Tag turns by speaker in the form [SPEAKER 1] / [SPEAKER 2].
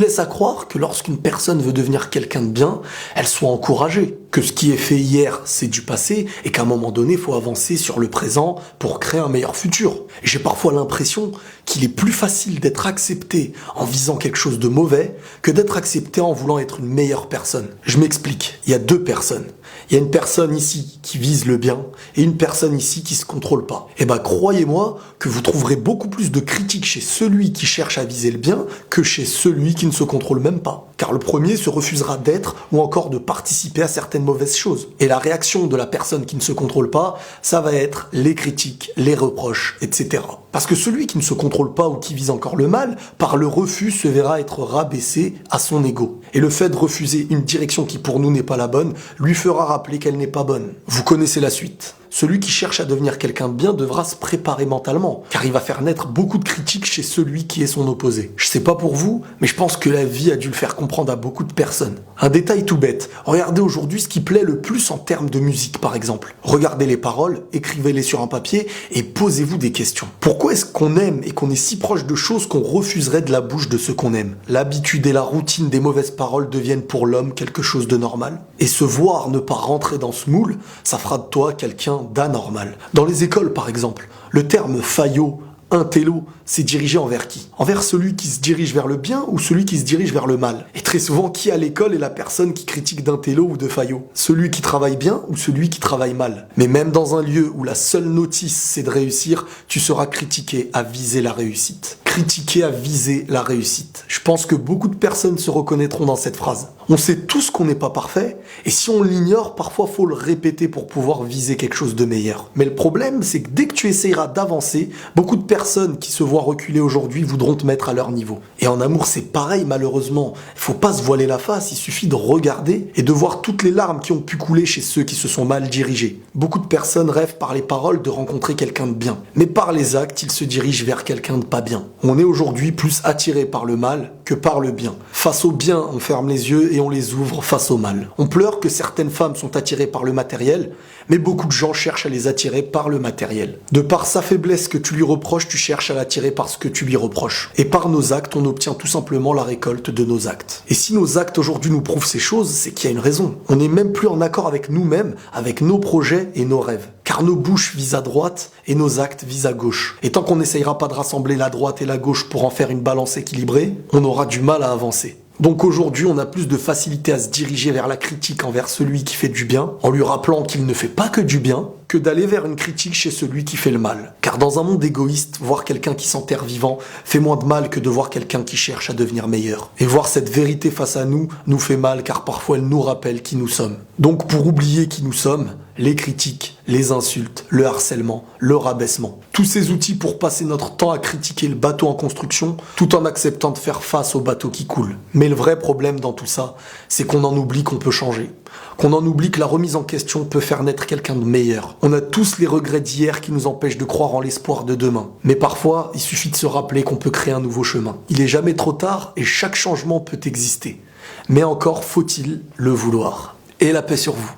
[SPEAKER 1] laisse à croire que lorsqu'une personne veut devenir quelqu'un de bien, elle soit encouragée, que ce qui est fait hier, c'est du passé, et qu'à un moment donné, il faut avancer sur le présent pour créer un meilleur futur. J'ai parfois l'impression qu'il est plus facile d'être accepté en visant quelque chose de mauvais que d'être accepté en voulant être une meilleure personne. Je m'explique, il y a deux personnes. Il y a une personne ici qui vise le bien et une personne ici qui se contrôle pas. Et croyez-moi que vous trouverez beaucoup plus de critiques chez celui qui cherche à viser le bien que chez celui qui ne se contrôle même pas. Car le premier se refusera d'être ou encore de participer à certaines mauvaises choses. Et la réaction de la personne qui ne se contrôle pas, ça va être les critiques, les reproches, etc. Parce que celui qui ne se contrôle pas ou qui vise encore le mal, par le refus se verra être rabaissé à son ego. Et le fait de refuser une direction qui pour nous n'est pas la bonne, lui fera rappeler qu'elle n'est pas bonne. Vous connaissez la suite. Celui qui cherche à devenir quelqu'un de bien devra se préparer mentalement, car il va faire naître beaucoup de critiques chez celui qui est son opposé. Je sais pas pour vous, mais je pense que la vie a dû le faire comprendre à beaucoup de personnes. Un détail tout bête, regardez aujourd'hui ce qui plaît le plus en termes de musique par exemple. Regardez les paroles, écrivez-les sur un papier et posez-vous des questions. Pourquoi est-ce qu'on aime et qu'on est si proche de choses qu'on refuserait de la bouche de ceux qu'on aime? L'habitude et la routine des mauvaises paroles deviennent pour l'homme quelque chose de normal. Et se voir ne pas rentrer dans ce moule, ça fera de toi quelqu'un d'anormal. Dans les écoles, par exemple, le terme faillot, intello, c'est dirigé envers qui? Envers celui qui se dirige vers le bien ou celui qui se dirige vers le mal? Et très souvent, qui à l'école est la personne qui critique d'intello ou de faillot? Celui qui travaille bien ou celui qui travaille mal? Mais même dans un lieu où la seule notice c'est de réussir, tu seras critiqué à viser la réussite. Critiquer à viser la réussite. Je pense que beaucoup de personnes se reconnaîtront dans cette phrase. On sait tous qu'on n'est pas parfait, et si on l'ignore, parfois faut le répéter pour pouvoir viser quelque chose de meilleur. Mais le problème, c'est que dès que tu essayeras d'avancer, beaucoup de personnes qui se voient reculer aujourd'hui voudront te mettre à leur niveau. Et en amour, c'est pareil malheureusement. Il faut pas se voiler la face, il suffit de regarder et de voir toutes les larmes qui ont pu couler chez ceux qui se sont mal dirigés. Beaucoup de personnes rêvent par les paroles de rencontrer quelqu'un de bien, mais par les actes, ils se dirigent vers quelqu'un de pas bien. On est aujourd'hui plus attiré par le mal que par le bien. Face au bien, on ferme les yeux et on les ouvre face au mal. On pleure que certaines femmes sont attirées par le matériel, mais beaucoup de gens cherchent à les attirer par le matériel. De par sa faiblesse que tu lui reproches, tu cherches à l'attirer par ce que tu lui reproches. Et par nos actes, on obtient tout simplement la récolte de nos actes. Et si nos actes aujourd'hui nous prouvent ces choses, c'est qu'il y a une raison. On n'est même plus en accord avec nous-mêmes, avec nos projets et nos rêves. Car nos bouches visent à droite et nos actes visent à gauche. Et tant qu'on n'essayera pas de rassembler la droite et la gauche pour en faire une balance équilibrée, on aura du mal à avancer. Donc aujourd'hui, on a plus de facilité à se diriger vers la critique envers celui qui fait du bien, en lui rappelant qu'il ne fait pas que du bien, que d'aller vers une critique chez celui qui fait le mal. Car dans un monde égoïste, voir quelqu'un qui s'enterre vivant fait moins de mal que de voir quelqu'un qui cherche à devenir meilleur. Et voir cette vérité face à nous fait mal car parfois elle nous rappelle qui nous sommes. Donc pour oublier qui nous sommes, les critiques, les insultes, le harcèlement, le rabaissement. Tous ces outils pour passer notre temps à critiquer le bateau en construction tout en acceptant de faire face au bateau qui coule. Mais le vrai problème dans tout ça, c'est qu'on en oublie qu'on peut changer. Qu'on en oublie que la remise en question peut faire naître quelqu'un de meilleur. On a tous les regrets d'hier qui nous empêchent de croire en l'espoir de demain. Mais parfois, il suffit de se rappeler qu'on peut créer un nouveau chemin. Il est jamais trop tard et chaque changement peut exister. Mais encore faut-il le vouloir. Et la paix sur vous.